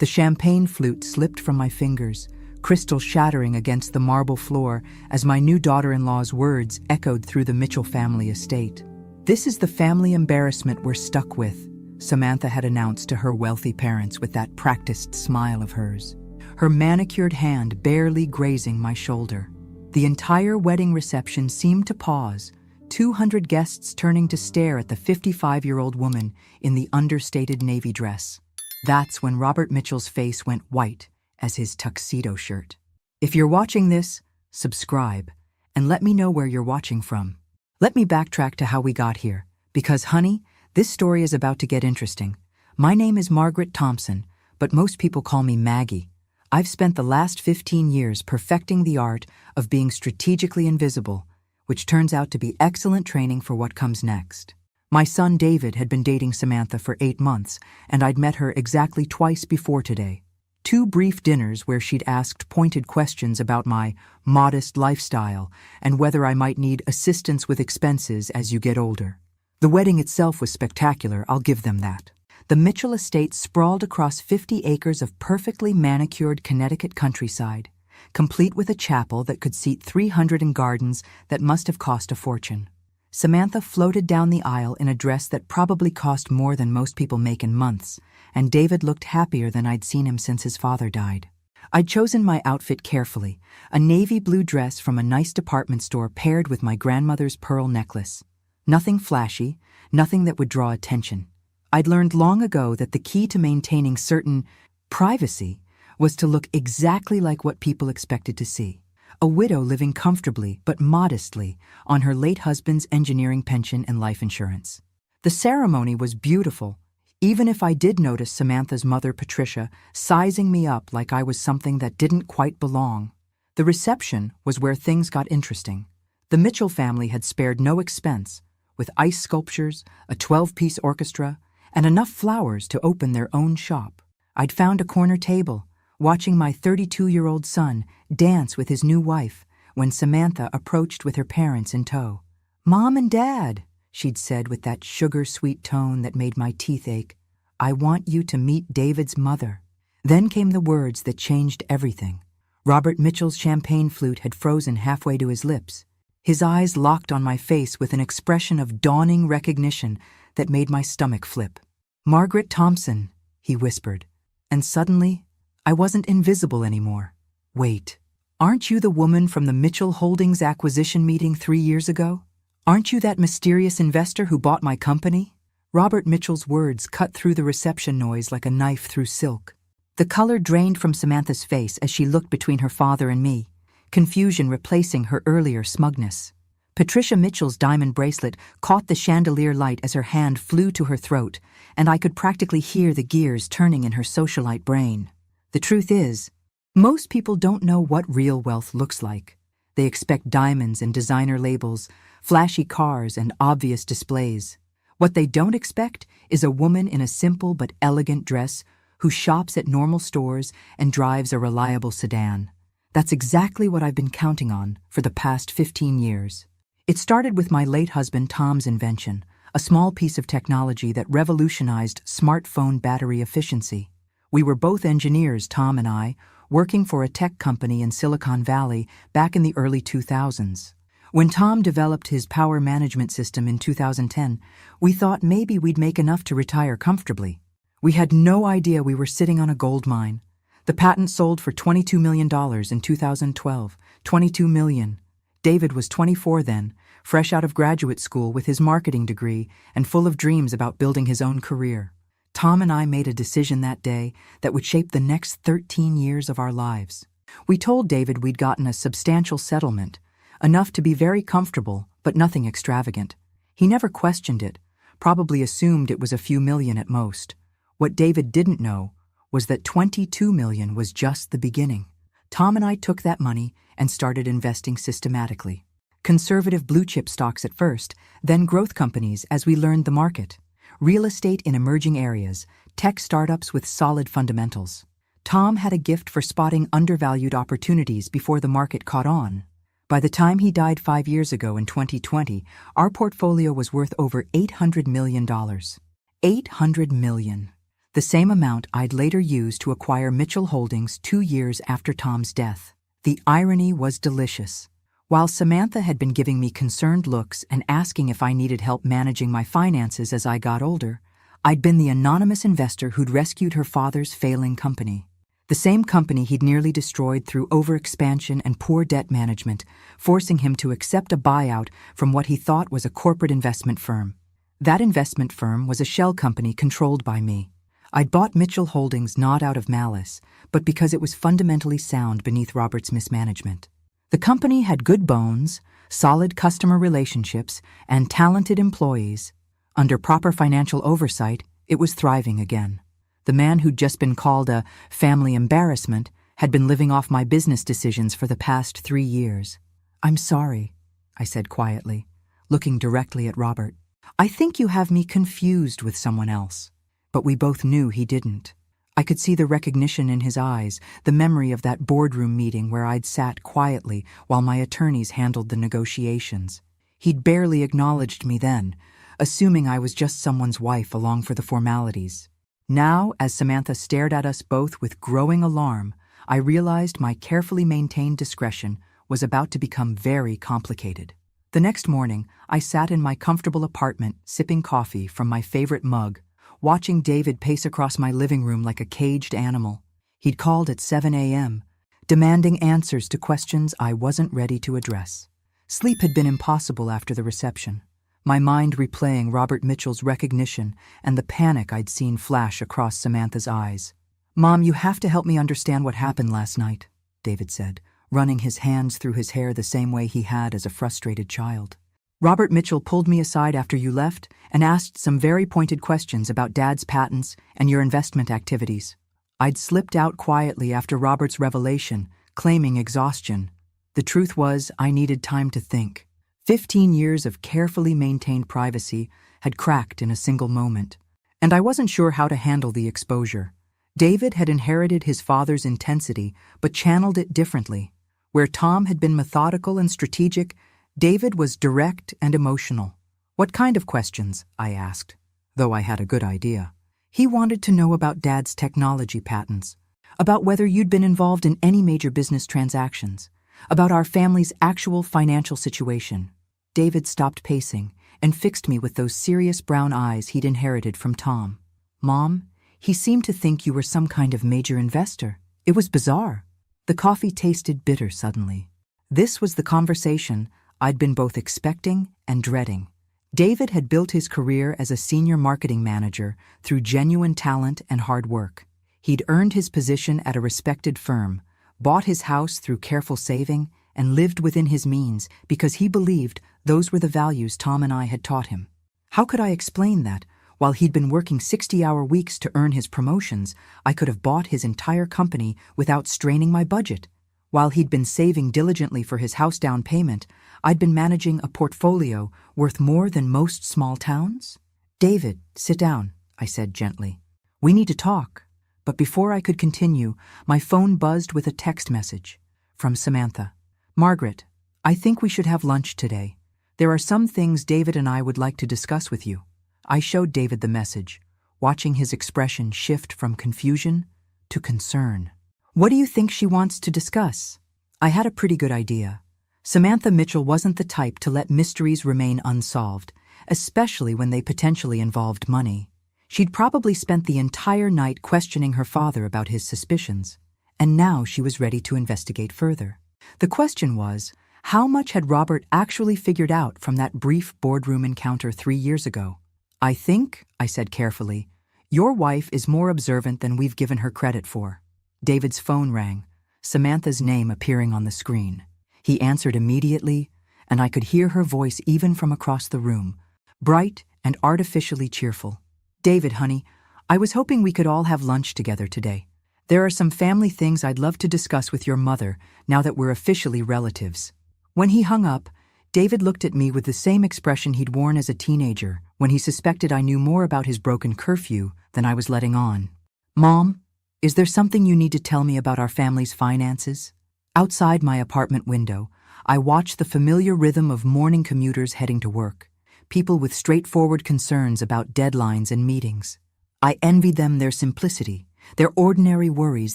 The champagne flute slipped from my fingers, crystal shattering against the marble floor as my new daughter-in-law's words echoed through the Mitchell family estate. "This is the family embarrassment we're stuck with," Samantha had announced to her wealthy parents with that practiced smile of hers, her manicured hand barely grazing my shoulder. The entire wedding reception seemed to pause, 200 guests turning to stare at the 55-year-old woman in the understated navy dress. That's when Robert Mitchell's face went white as his tuxedo shirt. If you're watching this, subscribe, and let me know where you're watching from. Let me backtrack to how we got here, because, honey, this story is about to get interesting. My name is Margaret Thompson, but most people call me Maggie. I've spent the last 15 years perfecting the art of being strategically invisible, which turns out to be excellent training for what comes next. My son David had been dating Samantha for 8 months, and I'd met her exactly twice before today. 2 brief dinners where she'd asked pointed questions about my modest lifestyle and whether I might need assistance with expenses as you get older. The wedding itself was spectacular, I'll give them that. The Mitchell estate sprawled across 50 acres of perfectly manicured Connecticut countryside, complete with a chapel that could seat 300 and gardens that must have cost a fortune. Samantha floated down the aisle in a dress that probably cost more than most people make in months, and David looked happier than I'd seen him since his father died. I'd chosen my outfit carefully, a navy blue dress from a nice department store paired with my grandmother's pearl necklace. Nothing flashy, nothing that would draw attention. I'd learned long ago that the key to maintaining certain privacy was to look exactly like what people expected to see. A widow living comfortably but modestly on her late husband's engineering pension and life insurance. The ceremony was beautiful, even if I did notice Samantha's mother, Patricia, sizing me up like I was something that didn't quite belong. The reception was where things got interesting. The Mitchell family had spared no expense, with ice sculptures, a 12-piece orchestra, and enough flowers to open their own shop. I'd found a corner table, watching my 32-year-old son dance with his new wife when Samantha approached with her parents in tow. "Mom and Dad," she'd said with that sugar-sweet tone that made my teeth ache, "I want you to meet David's mother." Then came the words that changed everything. Robert Mitchell's champagne flute had frozen halfway to his lips. His eyes locked on my face with an expression of dawning recognition that made my stomach flip. "Margaret Thompson," he whispered, and suddenly, I wasn't invisible anymore. "Wait, aren't you the woman from the Mitchell Holdings acquisition meeting 3 years ago? Aren't you that mysterious investor who bought my company?" Robert Mitchell's words cut through the reception noise like a knife through silk. The color drained from Samantha's face as she looked between her father and me, confusion replacing her earlier smugness. Patricia Mitchell's diamond bracelet caught the chandelier light as her hand flew to her throat, and I could practically hear the gears turning in her socialite brain. The truth is, most people don't know what real wealth looks like. They expect diamonds and designer labels, flashy cars and obvious displays. What they don't expect is a woman in a simple but elegant dress who shops at normal stores and drives a reliable sedan. That's exactly what I've been counting on for the past 15 years. It started with my late husband Tom's invention, a small piece of technology that revolutionized smartphone battery efficiency. We were both engineers, Tom and I, working for a tech company in Silicon Valley back in the early 2000s. When Tom developed his power management system in 2010, we thought maybe we'd make enough to retire comfortably. We had no idea we were sitting on a gold mine. The patent sold for $22 million in 2012. $22 million. David was 24 then, fresh out of graduate school with his marketing degree and full of dreams about building his own career. Tom and I made a decision that day that would shape the next 13 years of our lives. We told David we'd gotten a substantial settlement, enough to be very comfortable, but nothing extravagant. He never questioned it, probably assumed it was a few million at most. What David didn't know was that $22 million was just the beginning. Tom and I took that money and started investing systematically. Conservative blue-chip stocks at first, then growth companies as we learned the market. Real estate in emerging areas, tech startups with solid fundamentals. Tom had a gift for spotting undervalued opportunities before the market caught on. By the time he died 5 years ago in 2020, our portfolio was worth over $800 million. $800 million. the same amount I'd later use to acquire Mitchell Holdings 2 years after Tom's death. The irony was delicious. While Samantha had been giving me concerned looks and asking if I needed help managing my finances as I got older, I'd been the anonymous investor who'd rescued her father's failing company. The same company he'd nearly destroyed through overexpansion and poor debt management, forcing him to accept a buyout from what he thought was a corporate investment firm. That investment firm was a shell company controlled by me. I'd bought Mitchell Holdings not out of malice, but because it was fundamentally sound beneath Robert's mismanagement. The company had good bones, solid customer relationships, and talented employees. Under proper financial oversight, it was thriving again. The man who'd just been called a family embarrassment had been living off my business decisions for the past 3 years. "I'm sorry," I said quietly, looking directly at Robert. "I think you have me confused with someone else." But we both knew he didn't. I could see the recognition in his eyes, the memory of that boardroom meeting where I'd sat quietly while my attorneys handled the negotiations. He'd barely acknowledged me then, assuming I was just someone's wife along for the formalities. Now, as Samantha stared at us both with growing alarm, I realized my carefully maintained discretion was about to become very complicated. The next morning, I sat in my comfortable apartment sipping coffee from my favorite mug, watching David pace across my living room like a caged animal. He'd called at 7 a.m., demanding answers to questions I wasn't ready to address. Sleep had been impossible after the reception, my mind replaying Robert Mitchell's recognition and the panic I'd seen flash across Samantha's eyes. "Mom, you have to help me understand what happened last night," David said, running his hands through his hair the same way he had as a frustrated child. "Robert Mitchell pulled me aside after you left and asked some very pointed questions about Dad's patents and your investment activities. I'd slipped out quietly after Robert's revelation, claiming exhaustion. The truth was, I needed time to think. 15 years of carefully maintained privacy had cracked in a single moment, and I wasn't sure how to handle the exposure. David had inherited his father's intensity, but channeled it differently. Where Tom had been methodical and strategic, David was direct and emotional. "What kind of questions?" I asked, though I had a good idea. He wanted to know about Dad's technology patents, about whether you'd been involved in any major business transactions, about our family's actual financial situation. David stopped pacing and fixed me with those serious brown eyes he'd inherited from Tom. "Mom, he seemed to think you were some kind of major investor. It was bizarre." The coffee tasted bitter suddenly. This was the conversation I'd been both expecting and dreading. David had built his career as a senior marketing manager through genuine talent and hard work. He'd earned his position at a respected firm, bought his house through careful saving, and lived within his means because he believed those were the values Tom and I had taught him. How could I explain that, while he'd been working 60-hour weeks to earn his promotions, I could have bought his entire company without straining my budget? While he'd been saving diligently for his house down payment, I'd been managing a portfolio worth more than most small towns? "David, sit down," I said gently. "We need to talk." But before I could continue, my phone buzzed with a text message from Samantha. "Margaret, I think we should have lunch today. There are some things David and I would like to discuss with you." I showed David the message, watching his expression shift from confusion to concern. "What do you think she wants to discuss?" I had a pretty good idea. Samantha Mitchell wasn't the type to let mysteries remain unsolved, especially when they potentially involved money. She'd probably spent the entire night questioning her father about his suspicions, and now she was ready to investigate further. The question was, how much had Robert actually figured out from that brief boardroom encounter 3 years ago? "I think," I said carefully, "your wife is more observant than we've given her credit for." David's phone rang, Samantha's name appearing on the screen. He answered immediately, and I could hear her voice even from across the room, bright and artificially cheerful. "David, honey, I was hoping we could all have lunch together today. There are some family things I'd love to discuss with your mother now that we're officially relatives." When he hung up, David looked at me with the same expression he'd worn as a teenager when he suspected I knew more about his broken curfew than I was letting on. "Mom, is there something you need to tell me about our family's finances?" Outside my apartment window, I watched the familiar rhythm of morning commuters heading to work, people with straightforward concerns about deadlines and meetings. I envied them their simplicity, their ordinary worries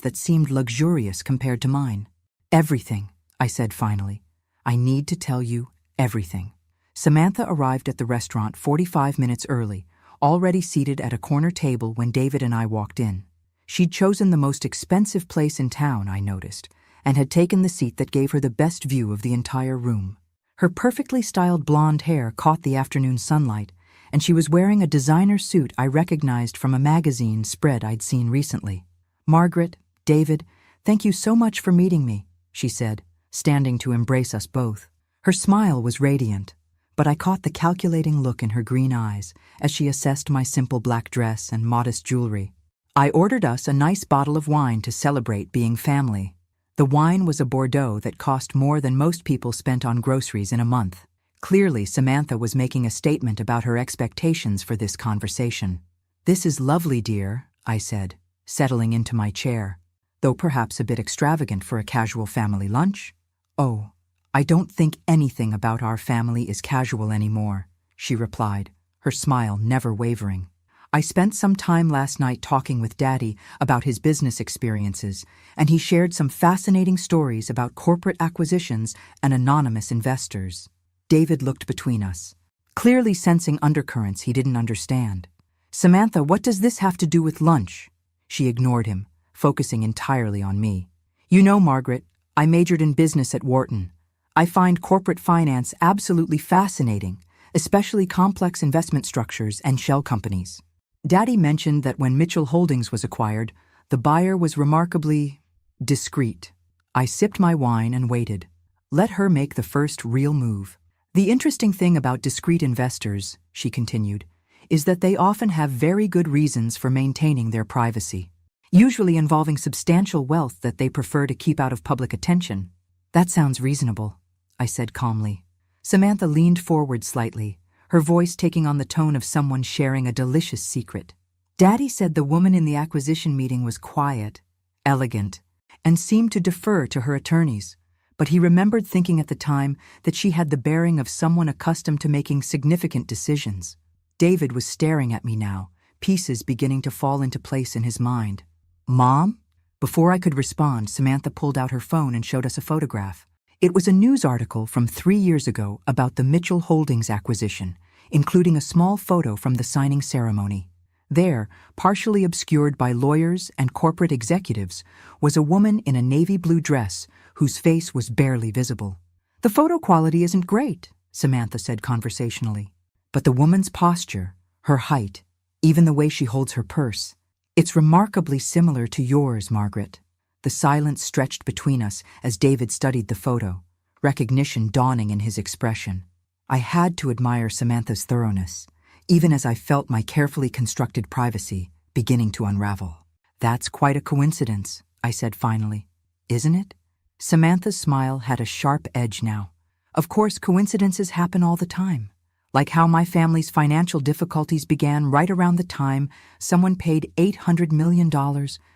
that seemed luxurious compared to mine. Everything, I said finally. I need to tell you everything. Samantha arrived at the restaurant 45 minutes early, already seated at a corner table when David and I walked in. She'd chosen the most expensive place in town, I noticed, and had taken the seat that gave her the best view of the entire room. Her perfectly styled blonde hair caught the afternoon sunlight, and she was wearing a designer suit I recognized from a magazine spread I'd seen recently. "Margaret, David, thank you so much for meeting me," she said, standing to embrace us both. Her smile was radiant, but I caught the calculating look in her green eyes as she assessed my simple black dress and modest jewelry. I ordered us a nice bottle of wine to celebrate being family. The wine was a Bordeaux that cost more than most people spent on groceries in a month. Clearly, Samantha was making a statement about her expectations for this conversation. "This is lovely, dear," I said, settling into my chair, "though perhaps a bit extravagant for a casual family lunch." "Oh, I don't think anything about our family is casual anymore," she replied, her smile never wavering. "I spent some time last night talking with Daddy about his business experiences, and he shared some fascinating stories about corporate acquisitions and anonymous investors." David looked between us, clearly sensing undercurrents he didn't understand. "Samantha, what does this have to do with lunch?" She ignored him, focusing entirely on me. "You know, Margaret, I majored in business at Wharton. I find corporate finance absolutely fascinating, especially complex investment structures and shell companies. Daddy mentioned that when Mitchell Holdings was acquired, the buyer was remarkably discreet." I sipped my wine and waited. Let her make the first real move. "The interesting thing about discreet investors," she continued, "is that they often have very good reasons for maintaining their privacy, usually involving substantial wealth that they prefer to keep out of public attention." "That sounds reasonable," I said calmly. Samantha leaned forward slightly, her voice taking on the tone of someone sharing a delicious secret. "Daddy said the woman in the acquisition meeting was quiet, elegant, and seemed to defer to her attorneys, but he remembered thinking at the time that she had the bearing of someone accustomed to making significant decisions." David was staring at me now, pieces beginning to fall into place in his mind. "Mom?" Before I could respond, Samantha pulled out her phone and showed us a photograph. It was a news article from 3 years ago about the Mitchell Holdings acquisition, including a small photo from the signing ceremony. There, partially obscured by lawyers and corporate executives, was a woman in a navy blue dress whose face was barely visible. "The photo quality isn't great," Samantha said conversationally. "But the woman's posture, her height, even the way she holds her purse, it's remarkably similar to yours, Margaret." The silence stretched between us as David studied the photo, recognition dawning in his expression. I had to admire Samantha's thoroughness, even as I felt my carefully constructed privacy beginning to unravel. "That's quite a coincidence," I said finally. "Isn't it?" Samantha's smile had a sharp edge now. "Of course, coincidences happen all the time. Like how my family's financial difficulties began right around the time someone paid $800 million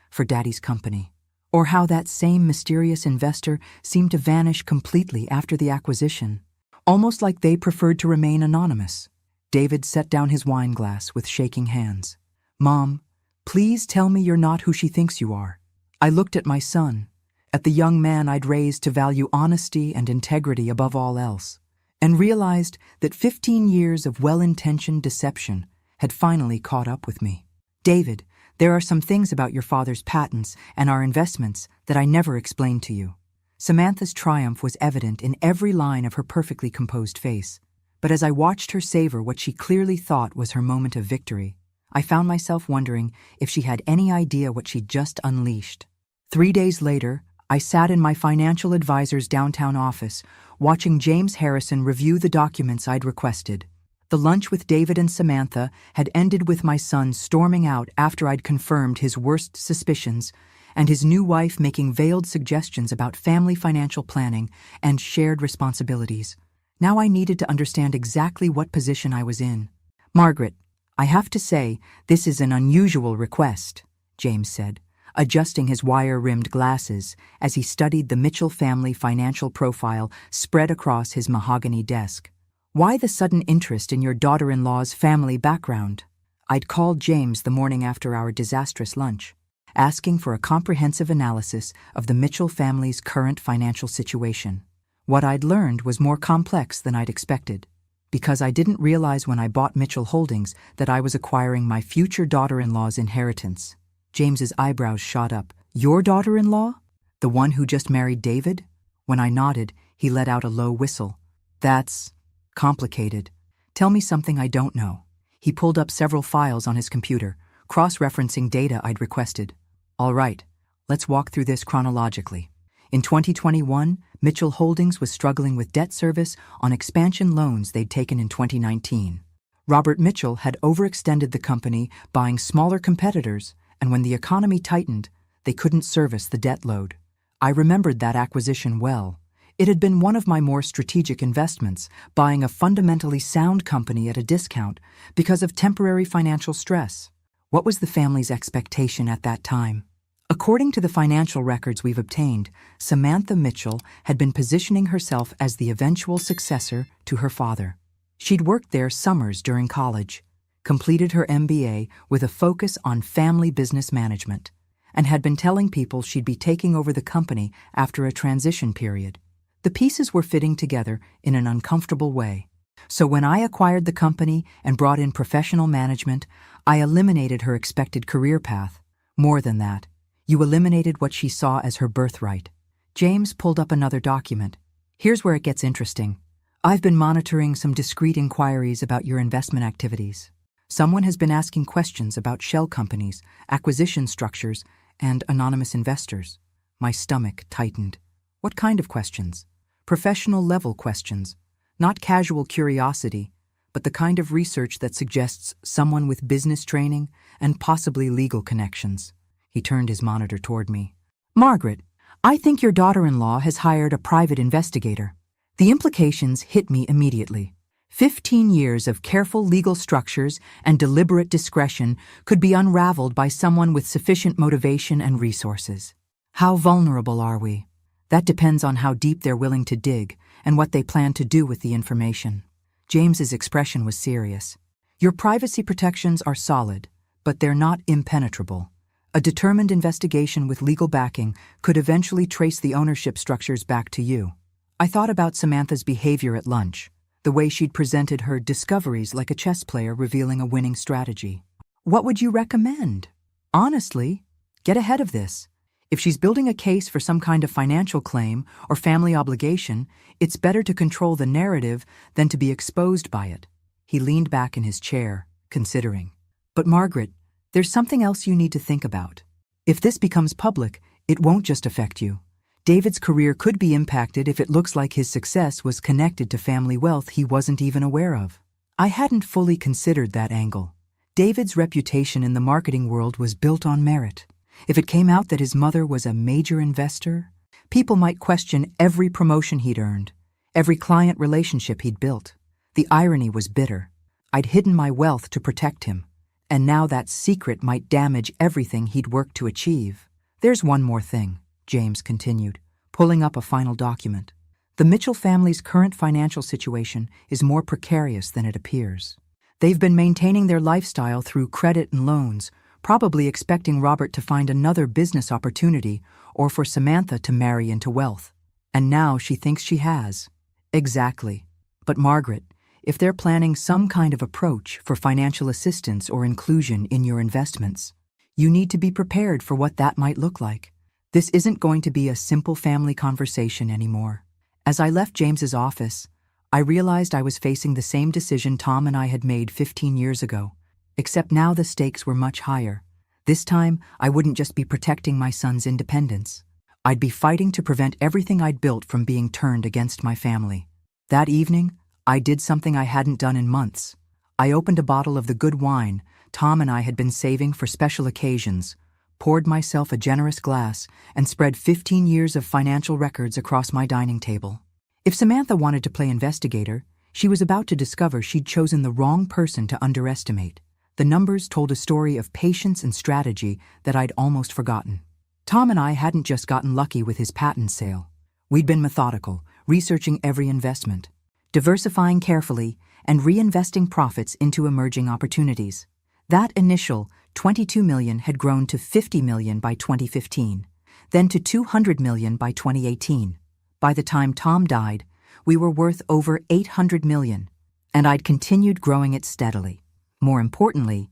for Daddy's company. Or how that same mysterious investor seemed to vanish completely after the acquisition, almost like they preferred to remain anonymous." David set down his wine glass with shaking hands. "Mom, please tell me you're not who she thinks you are." I looked at my son, at the young man I'd raised to value honesty and integrity above all else, and realized that 15 years of well-intentioned deception had finally caught up with me. "David, there are some things about your father's patents and our investments that I never explained to you." Samantha's triumph was evident in every line of her perfectly composed face. But as I watched her savor what she clearly thought was her moment of victory, I found myself wondering if she had any idea what she'd just unleashed. 3 days later, I sat in my financial advisor's downtown office, watching James Harrison review the documents I'd requested. The lunch with David and Samantha had ended with my son storming out after I'd confirmed his worst suspicions, and his new wife making veiled suggestions about family financial planning and shared responsibilities. Now I needed to understand exactly what position I was in. "Margaret, I have to say, this is an unusual request," James said, adjusting his wire-rimmed glasses as he studied the Mitchell family financial profile spread across his mahogany desk. "Why the sudden interest in your daughter-in-law's family background?" I'd called James the morning after our disastrous lunch, asking for a comprehensive analysis of the Mitchell family's current financial situation. What I'd learned was more complex than I'd expected, because I didn't realize when I bought Mitchell Holdings that I was acquiring my future daughter-in-law's inheritance. James's eyebrows shot up. Your daughter-in-law? The one who just married David? When I nodded, he let out a low whistle. That's complicated. Tell me something I don't know. He pulled up several files on his computer, cross-referencing data I'd requested. All right, let's walk through this chronologically. In 2021, Mitchell Holdings was struggling with debt service on expansion loans they'd taken in 2019. Robert Mitchell had overextended the company, buying smaller competitors, and when the economy tightened, they couldn't service the debt load. I remembered that acquisition well. It had been one of my more strategic investments, buying a fundamentally sound company at a discount because of temporary financial stress. What was the family's expectation at that time? According to the financial records we've obtained, Samantha Mitchell had been positioning herself as the eventual successor to her father. She'd worked there summers during college, completed her MBA with a focus on family business management, and had been telling people she'd be taking over the company after a transition period. The pieces were fitting together in an uncomfortable way. So when I acquired the company and brought in professional management, I eliminated her expected career path. More than that, you eliminated what she saw as her birthright. James pulled up another document. Here's where it gets interesting. I've been monitoring some discreet inquiries about your investment activities. Someone has been asking questions about shell companies, acquisition structures, and anonymous investors. My stomach tightened. What kind of questions? Professional-level questions. Not casual curiosity, but the kind of research that suggests someone with business training and possibly legal connections. He turned his monitor toward me. Margaret, I think your daughter-in-law has hired a private investigator. The implications hit me immediately. 15 years of careful legal structures and deliberate discretion could be unraveled by someone with sufficient motivation and resources. How vulnerable are we? That depends on how deep they're willing to dig and what they plan to do with the information. James's expression was serious. Your privacy protections are solid, but they're not impenetrable. A determined investigation with legal backing could eventually trace the ownership structures back to you. I thought about Samantha's behavior at lunch, the way she'd presented her discoveries like a chess player revealing a winning strategy. What would you recommend? Honestly, get ahead of this. If she's building a case for some kind of financial claim or family obligation, it's better to control the narrative than to be exposed by it. He leaned back in his chair, considering. But Margaret, there's something else you need to think about. If this becomes public, it won't just affect you. David's career could be impacted if it looks like his success was connected to family wealth he wasn't even aware of. I hadn't fully considered that angle. David's reputation in the marketing world was built on merit. If it came out that his mother was a major investor, people might question every promotion he'd earned, every client relationship he'd built. The irony was bitter. I'd hidden my wealth to protect him, and now that secret might damage everything he'd worked to achieve. There's one more thing, James continued, pulling up a final document. The Mitchell family's current financial situation is more precarious than it appears. They've been maintaining their lifestyle through credit and loans, probably expecting Robert to find another business opportunity or for Samantha to marry into wealth. And now she thinks she has. Exactly. But Margaret, if they're planning some kind of approach for financial assistance or inclusion in your investments, you need to be prepared for what that might look like. This isn't going to be a simple family conversation anymore. As I left James's office, I realized I was facing the same decision Tom and I had made 15 years ago. Except now the stakes were much higher. This time, I wouldn't just be protecting my son's independence. I'd be fighting to prevent everything I'd built from being turned against my family. That evening, I did something I hadn't done in months. I opened a bottle of the good wine Tom and I had been saving for special occasions, poured myself a generous glass, and spread 15 years of financial records across my dining table. If Samantha wanted to play investigator, she was about to discover she'd chosen the wrong person to underestimate. The numbers told a story of patience and strategy that I'd almost forgotten. Tom and I hadn't just gotten lucky with his patent sale. We'd been methodical, researching every investment, diversifying carefully, and reinvesting profits into emerging opportunities. That initial $22 million had grown to $50 million by 2015, then to $200 million by 2018. By the time Tom died, we were worth over $800 million, and I'd continued growing it steadily. More importantly,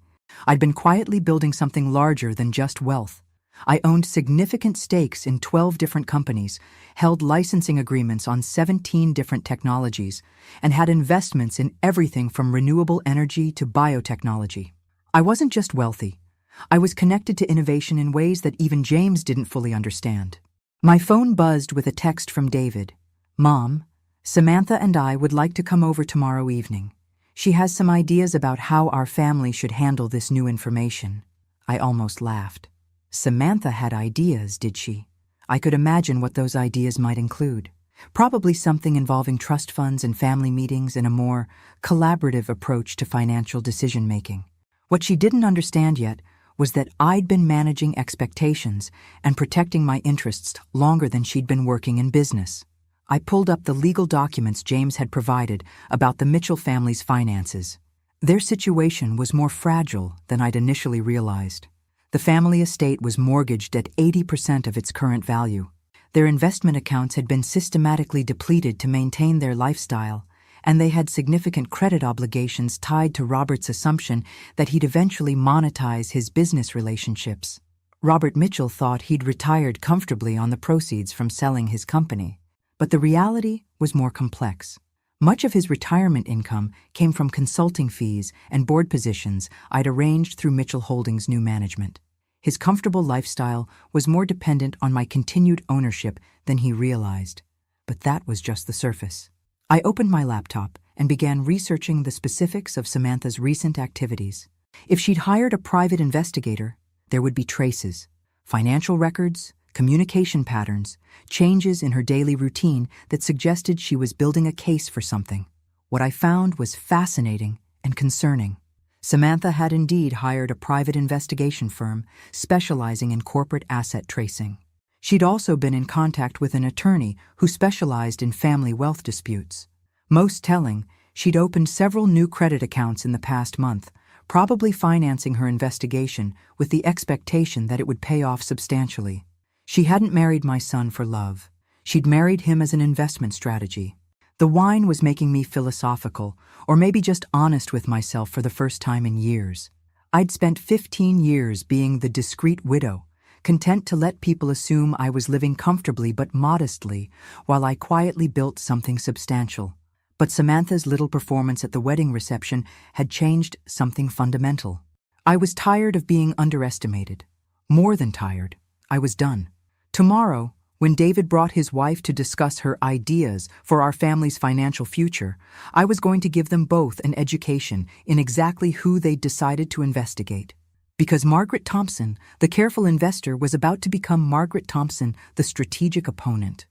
I'd been quietly building something larger than just wealth. I owned significant stakes in 12 different companies, held licensing agreements on 17 different technologies, and had investments in everything from renewable energy to biotechnology. I wasn't just wealthy. I was connected to innovation in ways that even James didn't fully understand. My phone buzzed with a text from David. "Mom, Samantha and I would like to come over tomorrow evening. She has some ideas about how our family should handle this new information." I almost laughed. Samantha had ideas, did she? I could imagine what those ideas might include. Probably something involving trust funds and family meetings and a more collaborative approach to financial decision-making. What she didn't understand yet was that I'd been managing expectations and protecting my interests longer than she'd been working in business. I pulled up the legal documents James had provided about the Mitchell family's finances. Their situation was more fragile than I'd initially realized. The family estate was mortgaged at 80% of its current value. Their investment accounts had been systematically depleted to maintain their lifestyle, and they had significant credit obligations tied to Robert's assumption that he'd eventually monetize his business relationships. Robert Mitchell thought he'd retired comfortably on the proceeds from selling his company. But the reality was more complex. Much of his retirement income came from consulting fees and board positions I'd arranged through Mitchell Holdings' new management. His comfortable lifestyle was more dependent on my continued ownership than he realized. But that was just the surface. I opened my laptop and began researching the specifics of Samantha's recent activities. If she'd hired a private investigator, there would be traces, financial records, communication patterns, changes in her daily routine that suggested she was building a case for something. What I found was fascinating and concerning. Samantha had indeed hired a private investigation firm specializing in corporate asset tracing. She'd also been in contact with an attorney who specialized in family wealth disputes. Most telling, she'd opened several new credit accounts in the past month, probably financing her investigation with the expectation that it would pay off substantially. She hadn't married my son for love. She'd married him as an investment strategy. The wine was making me philosophical, or maybe just honest with myself for the first time in years. I'd spent 15 years being the discreet widow, content to let people assume I was living comfortably but modestly while I quietly built something substantial. But Samantha's little performance at the wedding reception had changed something fundamental. I was tired of being underestimated. More than tired. I was done. Tomorrow, when David brought his wife to discuss her ideas for our family's financial future, I was going to give them both an education in exactly who they'd decided to investigate. Because Margaret Thompson, the careful investor, was about to become Margaret Thompson, the strategic opponent.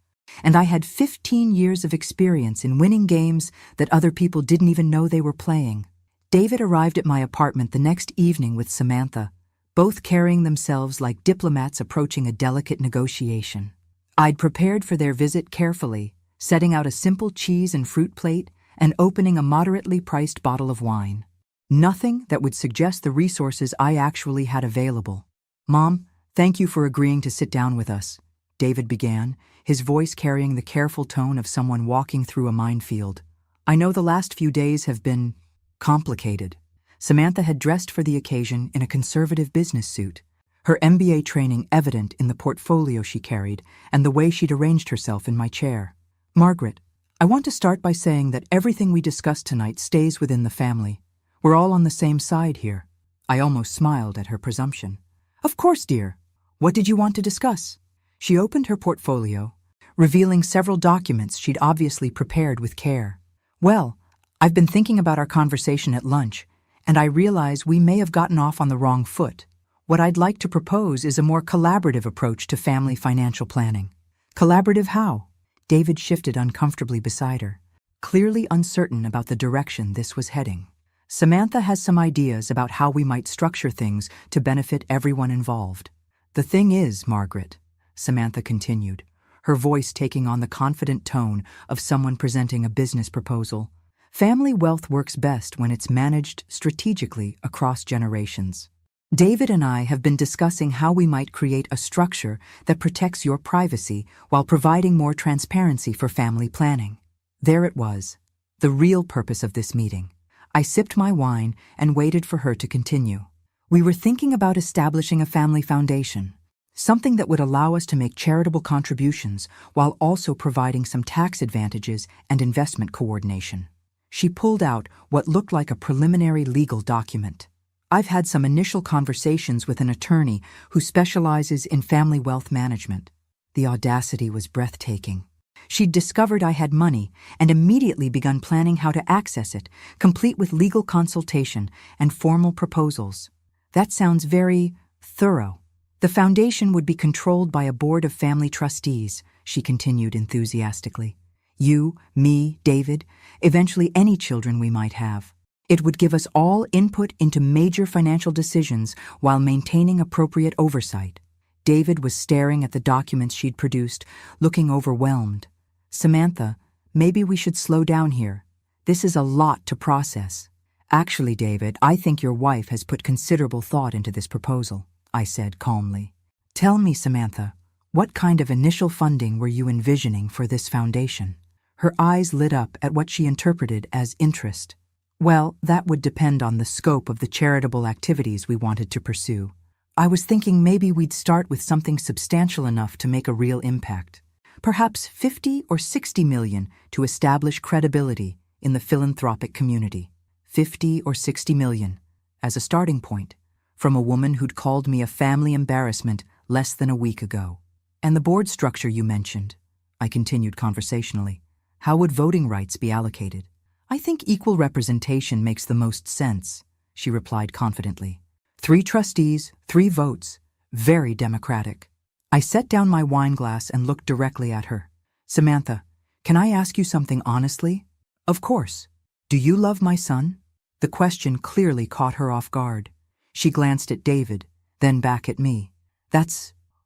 And I had 15 years of experience in winning games that other people didn't even know they were playing. David arrived at my apartment the next evening with Samantha, both carrying themselves like diplomats approaching a delicate negotiation. I'd prepared for their visit carefully, setting out a simple cheese and fruit plate and opening a moderately priced bottle of wine. Nothing that would suggest the resources I actually had available. "Mom, thank you for agreeing to sit down with us," David began, his voice carrying the careful tone of someone walking through a minefield. "I know the last few days have been complicated." Samantha had dressed for the occasion in a conservative business suit, her MBA training evident in the portfolio she carried and the way she'd arranged herself in my chair. "Margaret, I want to start by saying that everything we discussed tonight stays within the family. We're all on the same side here." I almost smiled at her presumption. "Of course, dear. What did you want to discuss?" She opened her portfolio, revealing several documents she'd obviously prepared with care. "Well, I've been thinking about our conversation at lunch, and I realize we may have gotten off on the wrong foot. What I'd like to propose is a more collaborative approach to family financial planning." "Collaborative how?" David shifted uncomfortably beside her, clearly uncertain about the direction this was heading. "Samantha has some ideas about how we might structure things to benefit everyone involved. The thing is, Margaret," Samantha continued, her voice taking on the confident tone of someone presenting a business proposal, Family wealth works best when it's managed strategically across generations. David and I have been discussing how we might create a structure that protects your privacy while providing more transparency for family planning. There it was, the real purpose of this meeting. I sipped my wine and waited for her to continue. We were thinking about establishing a family foundation, something that would allow us to make charitable contributions while also providing some tax advantages and investment coordination. She pulled out what looked like a preliminary legal document. I've had some initial conversations with an attorney who specializes in family wealth management. The audacity was breathtaking. She'd discovered I had money and immediately begun planning how to access it, complete with legal consultation and formal proposals. That sounds very thorough. The foundation would be controlled by a board of family trustees, she continued enthusiastically. You, me, David, eventually any children we might have. It would give us all input into major financial decisions while maintaining appropriate oversight. David was staring at the documents she'd produced, looking overwhelmed. Samantha, maybe we should slow down here. This is a lot to process. Actually, David, I think your wife has put considerable thought into this proposal, I said calmly. Tell me, Samantha, what kind of initial funding were you envisioning for this foundation? Her eyes lit up at what she interpreted as interest. Well, that would depend on the scope of the charitable activities we wanted to pursue. I was thinking maybe we'd start with something substantial enough to make a real impact. Perhaps 50 or 60 million to establish credibility in the philanthropic community. 50 or 60 million, as a starting point, from a woman who'd called me a family embarrassment less than a week ago. And the board structure you mentioned, I continued conversationally. How would voting rights be allocated? I think equal representation makes the most sense, she replied confidently. 3 trustees, 3 votes. Very democratic. I set down my wine glass and looked directly at her. Samantha, can I ask you something honestly? Of course. Do you love my son? The question clearly caught her off guard. She glanced at David, then back at me.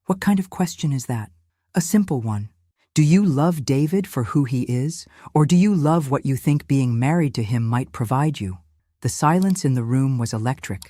What kind of question is that? A simple one. Do you love David for who he is, or do you love what you think being married to him might provide you? The silence in the room was electric.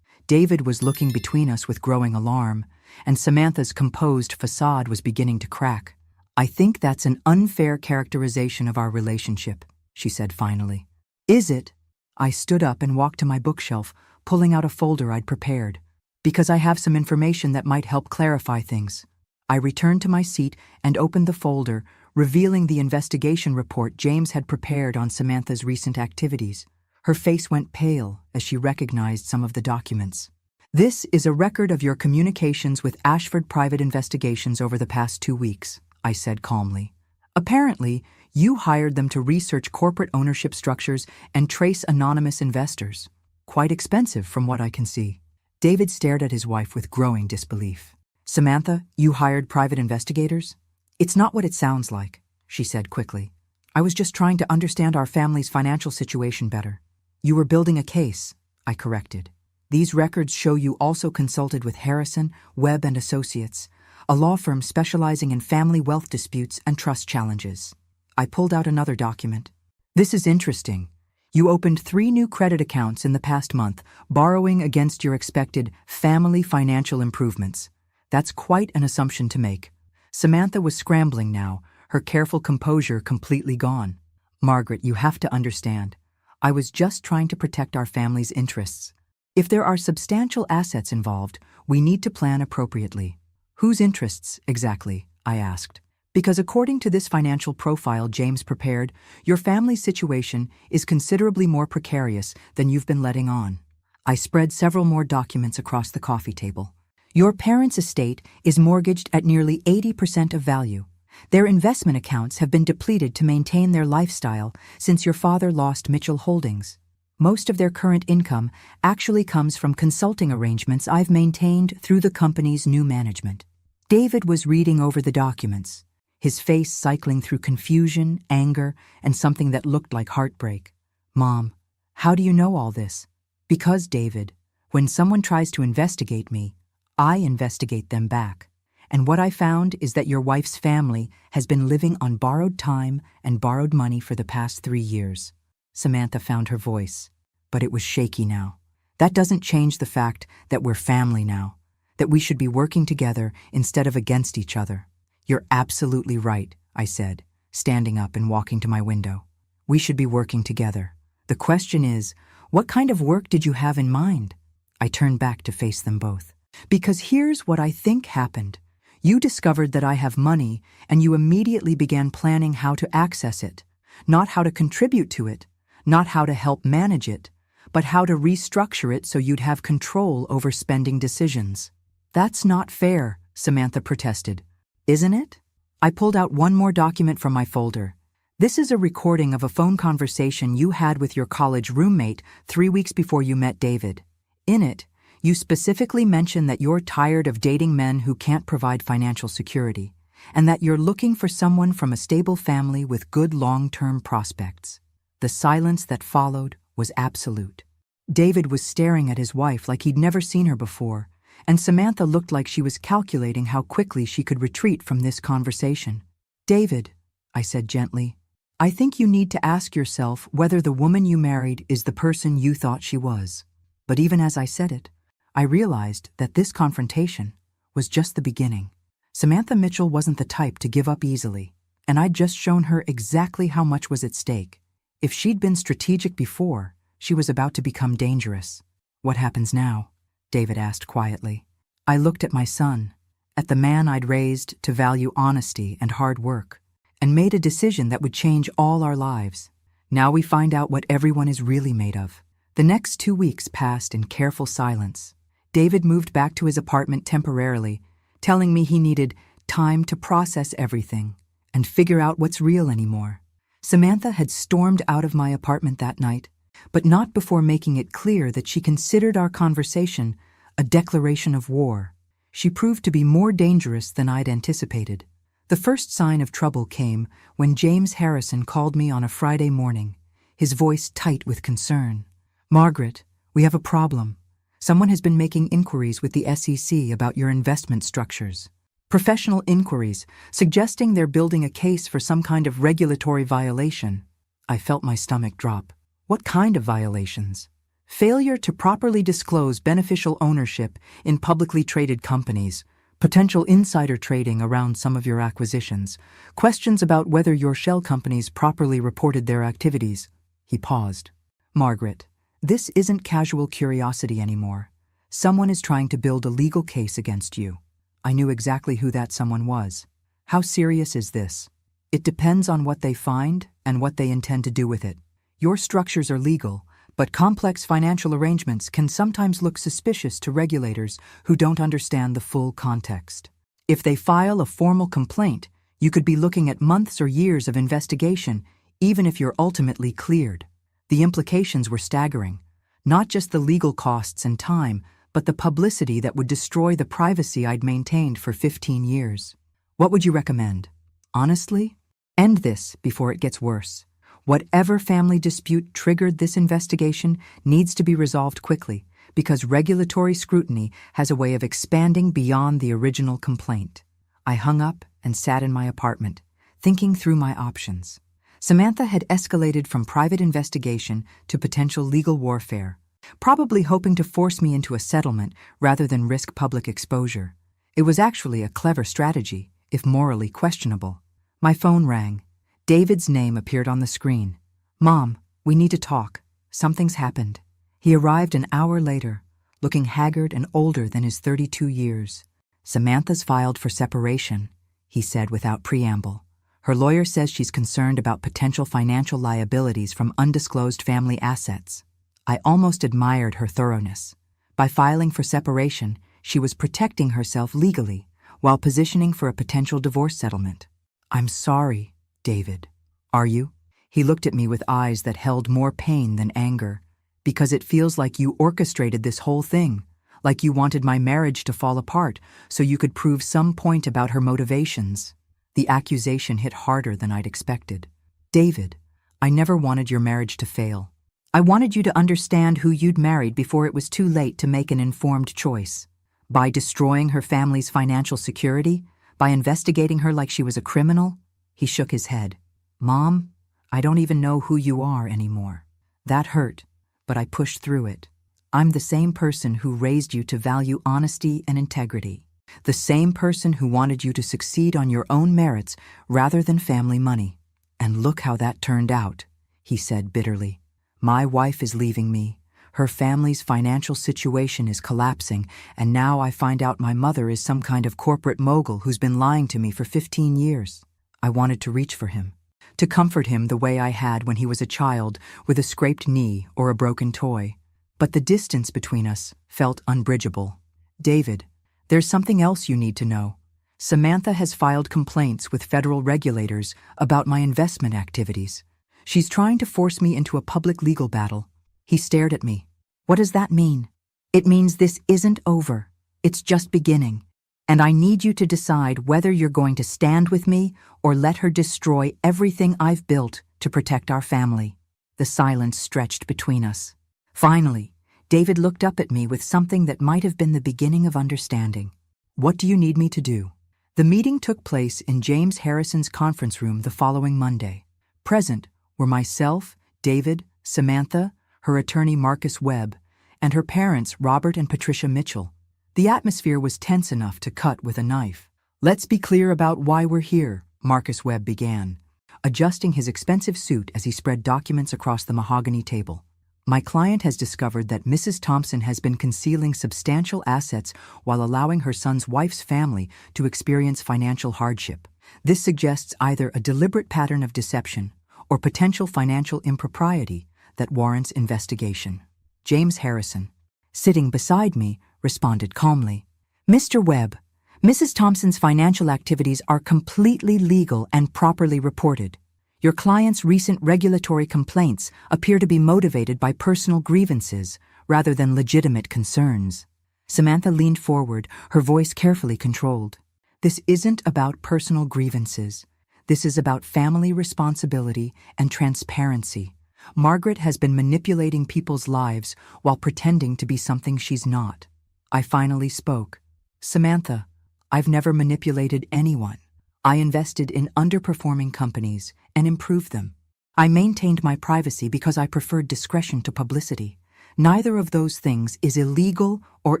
David was looking between us with growing alarm, and Samantha's composed facade was beginning to crack. I think that's an unfair characterization of our relationship, she said finally. Is it? I stood up and walked to my bookshelf, pulling out a folder I'd prepared. Because I have some information that might help clarify things. I returned to my seat and opened the folder, revealing the investigation report James had prepared on Samantha's recent activities. Her face went pale as she recognized some of the documents. This is a record of your communications with Ashford Private Investigations over the past 2 weeks, I said calmly. Apparently, you hired them to research corporate ownership structures and trace anonymous investors. Quite expensive from what I can see. David stared at his wife with growing disbelief. Samantha, you hired private investigators? It's not what it sounds like, she said quickly. I was just trying to understand our family's financial situation better. You were building a case, I corrected. These records show you also consulted with Harrison, Webb and Associates, a law firm specializing in family wealth disputes and trust challenges. I pulled out another document. This is interesting. You opened 3 new credit accounts in the past month, borrowing against your expected family financial improvements. That's quite an assumption to make. Samantha was scrambling now, her careful composure completely gone. Margaret, you have to understand. I was just trying to protect our family's interests. If there are substantial assets involved, we need to plan appropriately. Whose interests, exactly? I asked. Because according to this financial profile James prepared, your family's situation is considerably more precarious than you've been letting on. I spread several more documents across the coffee table. Your parents' estate is mortgaged at nearly 80% of value. Their investment accounts have been depleted to maintain their lifestyle since your father lost Mitchell Holdings. Most of their current income actually comes from consulting arrangements I've maintained through the company's new management. David was reading over the documents, his face cycling through confusion, anger, and something that looked like heartbreak. Mom, how do you know all this? Because, David, when someone tries to investigate me, I investigate them back. And what I found is that your wife's family has been living on borrowed time and borrowed money for the past 3 years. Samantha found her voice, but it was shaky now. That doesn't change the fact that we're family now, that we should be working together instead of against each other. You're absolutely right, I said, standing up and walking to my window. We should be working together. The question is, what kind of work did you have in mind? I turned back to face them both. Because here's what I think happened. You discovered that I have money, and you immediately began planning how to access it. Not how to contribute to it, not how to help manage it, but how to restructure it so you'd have control over spending decisions. That's not fair, Samantha protested. Isn't it? I pulled out one more document from my folder. This is a recording of a phone conversation you had with your college roommate 3 weeks before you met David. In it, you specifically mention that you're tired of dating men who can't provide financial security, and that you're looking for someone from a stable family with good long-term prospects. The silence that followed was absolute. David was staring at his wife like he'd never seen her before, and Samantha looked like she was calculating how quickly she could retreat from this conversation. David, I said gently, I think you need to ask yourself whether the woman you married is the person you thought she was. But even as I said it, I realized that this confrontation was just the beginning. Samantha Mitchell wasn't the type to give up easily, and I'd just shown her exactly how much was at stake. If she'd been strategic before, she was about to become dangerous. What happens now? David asked quietly. I looked at my son, at the man I'd raised to value honesty and hard work, and made a decision that would change all our lives. Now we find out what everyone is really made of. The next 2 weeks passed in careful silence. David moved back to his apartment temporarily, telling me he needed time to process everything and figure out what's real anymore. Samantha had stormed out of my apartment that night, but not before making it clear that she considered our conversation a declaration of war. She proved to be more dangerous than I'd anticipated. The first sign of trouble came when James Harrison called me on a Friday morning, his voice tight with concern. Margaret, we have a problem. Someone has been making inquiries with the SEC about your investment structures. Professional inquiries, suggesting they're building a case for some kind of regulatory violation. I felt my stomach drop. What kind of violations? Failure to properly disclose beneficial ownership in publicly traded companies, potential insider trading around some of your acquisitions, questions about whether your shell companies properly reported their activities. He paused. Margaret, this isn't casual curiosity anymore. Someone is trying to build a legal case against you. I knew exactly who that someone was. How serious is this? It depends on what they find and what they intend to do with it. Your structures are legal, but complex financial arrangements can sometimes look suspicious to regulators who don't understand the full context. If they file a formal complaint, you could be looking at months or years of investigation, even if you're ultimately cleared. The implications were staggering. Not just the legal costs and time, but the publicity that would destroy the privacy I'd maintained for 15 years. What would you recommend? Honestly, end this before it gets worse. Whatever family dispute triggered this investigation needs to be resolved quickly, because regulatory scrutiny has a way of expanding beyond the original complaint. I hung up and sat in my apartment, thinking through my options. Samantha had escalated from private investigation to potential legal warfare, probably hoping to force me into a settlement rather than risk public exposure. It was actually a clever strategy, if morally questionable. My phone rang. David's name appeared on the screen. Mom, we need to talk. Something's happened. He arrived an hour later, looking haggard and older than his 32 years. Samantha's filed for separation, he said without preamble. Her lawyer says she's concerned about potential financial liabilities from undisclosed family assets. I almost admired her thoroughness. By filing for separation, she was protecting herself legally while positioning for a potential divorce settlement. I'm sorry, David. Are you? He looked at me with eyes that held more pain than anger. Because it feels like you orchestrated this whole thing, like you wanted my marriage to fall apart so you could prove some point about her motivations. The accusation hit harder than I'd expected. David, I never wanted your marriage to fail. I wanted you to understand who you'd married before it was too late to make an informed choice. By destroying her family's financial security, by investigating her like she was a criminal, he shook his head. Mom, I don't even know who you are anymore. That hurt, but I pushed through it. I'm the same person who raised you to value honesty and integrity. The same person who wanted you to succeed on your own merits rather than family money. And look how that turned out, he said bitterly. My wife is leaving me. Her family's financial situation is collapsing, and now I find out my mother is some kind of corporate mogul who's been lying to me for 15 years. I wanted to reach for him, to comfort him the way I had when he was a child with a scraped knee or a broken toy. But the distance between us felt unbridgeable. David, there's something else you need to know. Samantha has filed complaints with federal regulators about my investment activities. She's trying to force me into a public legal battle. He stared at me. What does that mean? It means this isn't over. It's just beginning. And I need you to decide whether you're going to stand with me or let her destroy everything I've built to protect our family. The silence stretched between us. Finally, David looked up at me with something that might have been the beginning of understanding. What do you need me to do? The meeting took place in James Harrison's conference room the following Monday. Present were myself, David, Samantha, her attorney Marcus Webb, and her parents Robert and Patricia Mitchell. The atmosphere was tense enough to cut with a knife. Let's be clear about why we're here, Marcus Webb began, adjusting his expensive suit as he spread documents across the mahogany table. My client has discovered that Mrs. Thompson has been concealing substantial assets while allowing her son's wife's family to experience financial hardship. This suggests either a deliberate pattern of deception or potential financial impropriety that warrants investigation. James Harrison, sitting beside me, responded calmly. Mr. Webb, Mrs. Thompson's financial activities are completely legal and properly reported. Your client's recent regulatory complaints appear to be motivated by personal grievances rather than legitimate concerns. Samantha leaned forward, her voice carefully controlled. This isn't about personal grievances. This is about family responsibility and transparency. Margaret has been manipulating people's lives while pretending to be something she's not. I finally spoke. Samantha, I've never manipulated anyone. I invested in underperforming companies and improved them. I maintained my privacy because I preferred discretion to publicity. Neither of those things is illegal or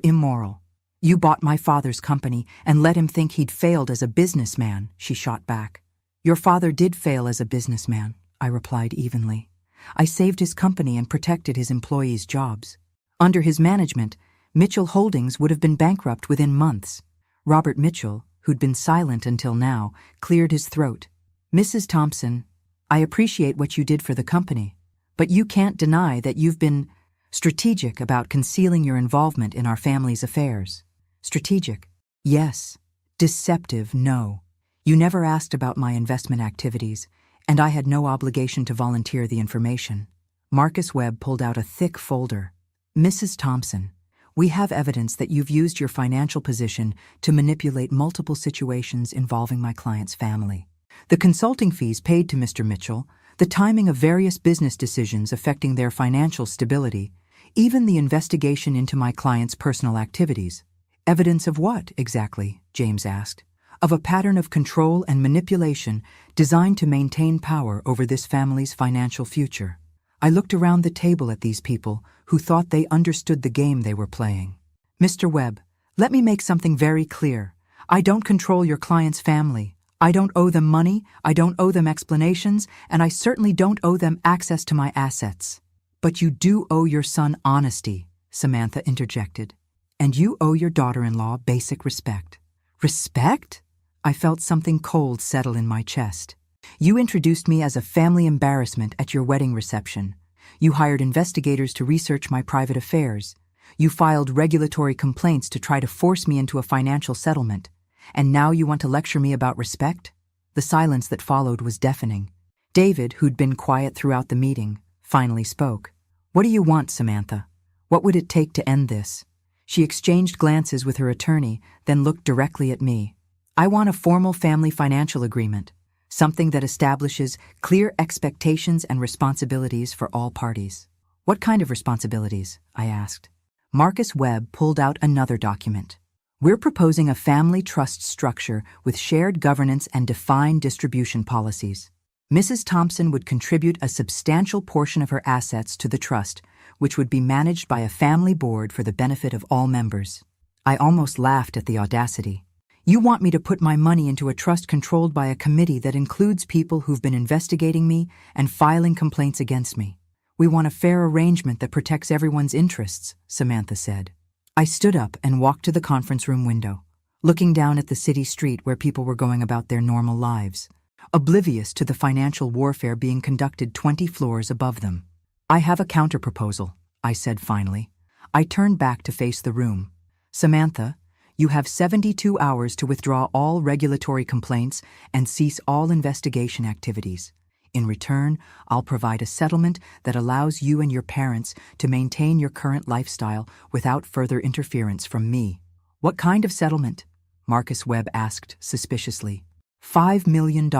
immoral. You bought my father's company and let him think he'd failed as a businessman, she shot back. Your father did fail as a businessman, I replied evenly. I saved his company and protected his employees' jobs. Under his management, Mitchell Holdings would have been bankrupt within months. Robert Mitchell, who'd been silent until now, cleared his throat. Mrs. Thompson, I appreciate what you did for the company, but you can't deny that you've been strategic about concealing your involvement in our family's affairs. Strategic? Yes. Deceptive? No. You never asked about my investment activities, and I had no obligation to volunteer the information. Marcus Webb pulled out a thick folder. Mrs. Thompson, we have evidence that you've used your financial position to manipulate multiple situations involving my client's family. The consulting fees paid to Mr. Mitchell, the timing of various business decisions affecting their financial stability, even the investigation into my client's personal activities. Evidence of what, exactly? James asked. Of a pattern of control and manipulation designed to maintain power over this family's financial future. I looked around the table at these people who thought they understood the game they were playing. Mr. Webb, let me make something very clear. I don't control your client's family. I don't owe them money, I don't owe them explanations, and I certainly don't owe them access to my assets. But you do owe your son honesty, Samantha interjected. And you owe your daughter-in-law basic respect. Respect? I felt something cold settle in my chest. You introduced me as a family embarrassment at your wedding reception. You hired investigators to research my private affairs. You filed regulatory complaints to try to force me into a financial settlement. And now you want to lecture me about respect? The silence that followed was deafening. David, who'd been quiet throughout the meeting, finally spoke. What do you want, Samantha? What would it take to end this? She exchanged glances with her attorney, then looked directly at me. I want a formal family financial agreement, something that establishes clear expectations and responsibilities for all parties. What kind of responsibilities? I asked. Marcus Webb pulled out another document. We're proposing a family trust structure with shared governance and defined distribution policies. Mrs. Thompson would contribute a substantial portion of her assets to the trust, which would be managed by a family board for the benefit of all members. I almost laughed at the audacity. You want me to put my money into a trust controlled by a committee that includes people who've been investigating me and filing complaints against me. We want a fair arrangement that protects everyone's interests, Samantha said. I stood up and walked to the conference room window, looking down at the city street where people were going about their normal lives, oblivious to the financial warfare being conducted 20 floors above them. I have a counterproposal, I said finally. I turned back to face the room. Samantha, you have 72 hours to withdraw all regulatory complaints and cease all investigation activities. In return, I'll provide a settlement that allows you and your parents to maintain your current lifestyle without further interference from me. What kind of settlement? Marcus Webb asked suspiciously. $5 million.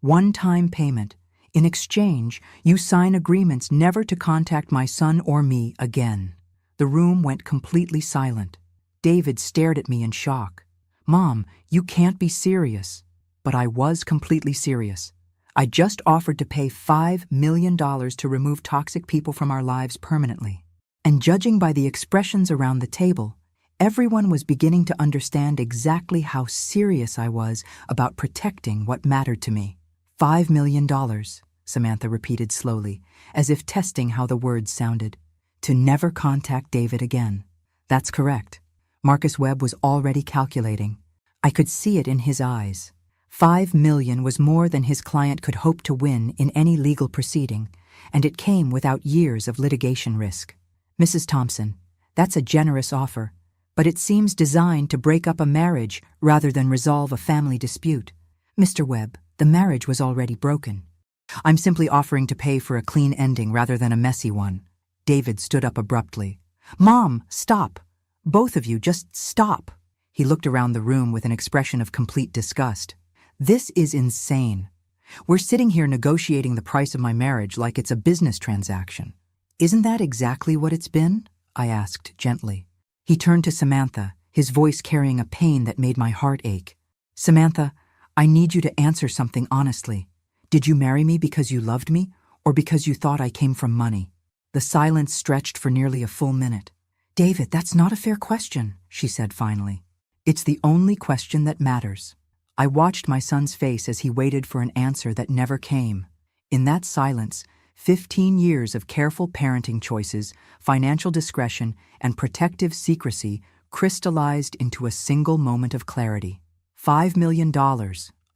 One-time payment. In exchange, you sign agreements never to contact my son or me again. The room went completely silent. David stared at me in shock. Mom, you can't be serious. But I was completely serious. I just offered to pay $5 million to remove toxic people from our lives permanently. And judging by the expressions around the table, everyone was beginning to understand exactly how serious I was about protecting what mattered to me. $5 million, Samantha repeated slowly, as if testing how the words sounded. To never contact David again. That's correct. Marcus Webb was already calculating. I could see it in his eyes. $5 million was more than his client could hope to win in any legal proceeding, and it came without years of litigation risk. Mrs. Thompson, that's a generous offer, but it seems designed to break up a marriage rather than resolve a family dispute. Mr. Webb, the marriage was already broken. I'm simply offering to pay for a clean ending rather than a messy one. David stood up abruptly. Mom, stop. Both of you, just stop. He looked around the room with an expression of complete disgust. This is insane. We're sitting here negotiating the price of my marriage like it's a business transaction. Isn't that exactly what it's been? I asked gently. He turned to Samantha, his voice carrying a pain that made my heart ache. Samantha, I need you to answer something honestly. Did you marry me because you loved me, or because you thought I came from money? The silence stretched for nearly a full minute. David, that's not a fair question, she said finally. It's the only question that matters. I watched my son's face as he waited for an answer that never came. In that silence, 15 years of careful parenting choices, financial discretion, and protective secrecy crystallized into a single moment of clarity. $5 million,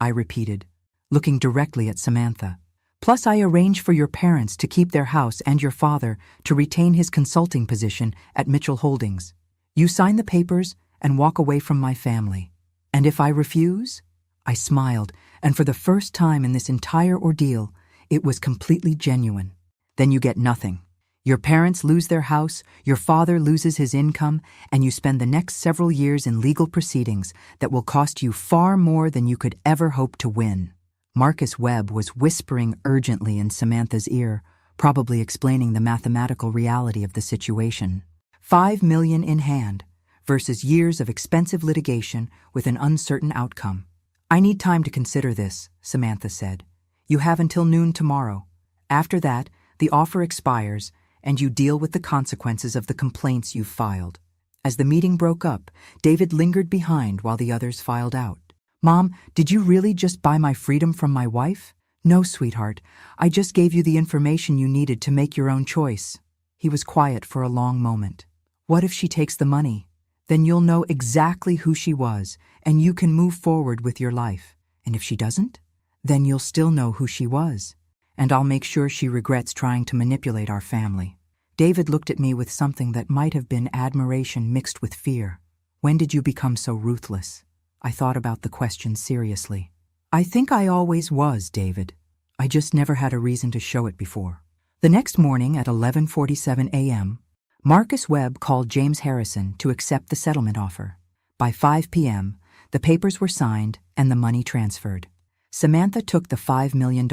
I repeated, looking directly at Samantha. Plus, I arrange for your parents to keep their house and your father to retain his consulting position at Mitchell Holdings. You sign the papers and walk away from my family. And if I refuse? I smiled, and for the first time in this entire ordeal, it was completely genuine. Then you get nothing. Your parents lose their house, your father loses his income, and you spend the next several years in legal proceedings that will cost you far more than you could ever hope to win. Marcus Webb was whispering urgently in Samantha's ear, probably explaining the mathematical reality of the situation. $5 million in hand versus years of expensive litigation with an uncertain outcome. I need time to consider this, Samantha said. You have until noon tomorrow. After that, the offer expires, and you deal with the consequences of the complaints you've filed. As the meeting broke up, David lingered behind while the others filed out. Mom, did you really just buy my freedom from my wife? No, sweetheart. I just gave you the information you needed to make your own choice. He was quiet for a long moment. What if she takes the money? Then you'll know exactly who she was, and you can move forward with your life. And if she doesn't? Then you'll still know who she was. And I'll make sure she regrets trying to manipulate our family. David looked at me with something that might have been admiration mixed with fear. When did you become so ruthless? I thought about the question seriously. I think I always was, David. I just never had a reason to show it before. The next morning at 11:47 a.m., Marcus Webb called James Harrison to accept the settlement offer. By 5 p.m., the papers were signed and the money transferred. Samantha took the $5 million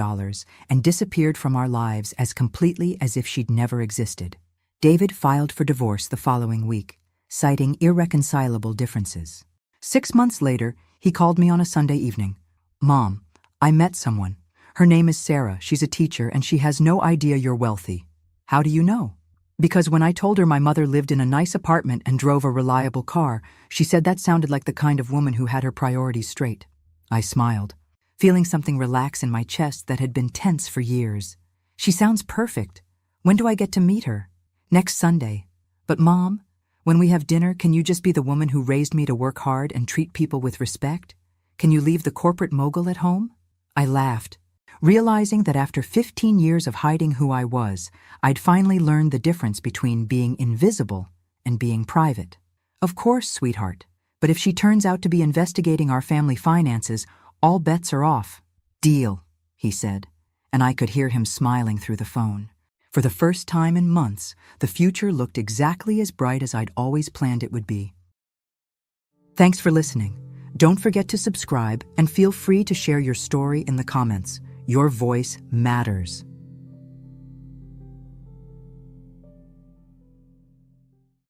and disappeared from our lives as completely as if she'd never existed. David filed for divorce the following week, citing irreconcilable differences. 6 months later, he called me on a Sunday evening. Mom, I met someone. Her name is Sarah, she's a teacher, and she has no idea you're wealthy. How do you know? Because when I told her my mother lived in a nice apartment and drove a reliable car, she said that sounded like the kind of woman who had her priorities straight. I smiled, feeling something relax in my chest that had been tense for years. She sounds perfect. When do I get to meet her? Next Sunday. But Mom, when we have dinner, can you just be the woman who raised me to work hard and treat people with respect? Can you leave the corporate mogul at home? I laughed, realizing that after 15 years of hiding who I was, I'd finally learned the difference between being invisible and being private. Of course, sweetheart, but if she turns out to be investigating our family finances, all bets are off. Deal, he said, and I could hear him smiling through the phone. For the first time in months, the future looked exactly as bright as I'd always planned it would be. Thanks for listening. Don't forget to subscribe and feel free to share your story in the comments. Your voice matters.